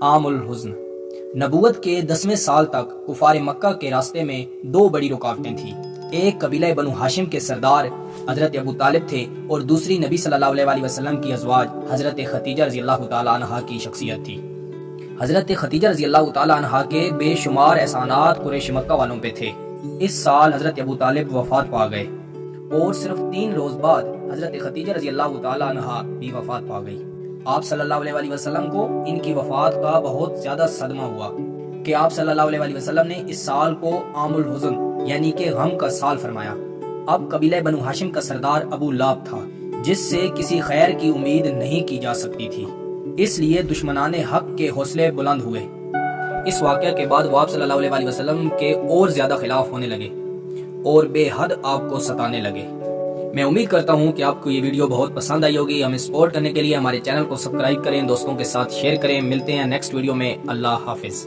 عام الحزن۔ نبوت کے 10ویں سال تک کفار مکہ کے راستے میں دو بڑی رکاوٹیں تھیں۔ ایک قبیلہ بنو ہاشم کے سردار حضرت ابو طالب تھے اور دوسری نبی صلی اللہ علیہ وسلم کی ازواج حضرت خدیجہ رضی اللہ تعالیٰ عنہا کی شخصیت تھی۔ حضرت خدیجہ رضی اللہ تعالیٰ عنہا کے بے شمار احسانات قریش مکہ والوں پہ تھے۔ اس سال حضرت ابو طالب وفات پا گئے اور صرف 3 روز بعد حضرت خدیجہ رضی اللہ تعالیٰ عنہا بھی وفات پا گئی۔ آپ صلی اللہ علیہ وسلم کو ان کی وفات کا بہت زیادہ صدمہ ہوا کہ آپ صلی اللہ علیہ وسلم نے اس سال کو عام الحزن یعنی کہ غم کا سال فرمایا۔ اب قبیلہ بنو ہاشم کا سردار ابو لہب تھا جس سے کسی خیر کی امید نہیں کی جا سکتی تھی، اس لیے دشمنان حق کے حوصلے بلند ہوئے۔ اس واقعہ کے بعد وہ آپ صلی اللہ علیہ وسلم کے اور زیادہ خلاف ہونے لگے اور بے حد آپ کو ستانے لگے۔ میں امید کرتا ہوں کہ آپ کو یہ ویڈیو بہت پسند آئی ہوگی۔ ہمیں سپورٹ کرنے کے لیے ہمارے چینل کو سبسکرائب کریں، دوستوں کے ساتھ شیئر کریں۔ ملتے ہیں نیکسٹ ویڈیو میں۔ اللہ حافظ۔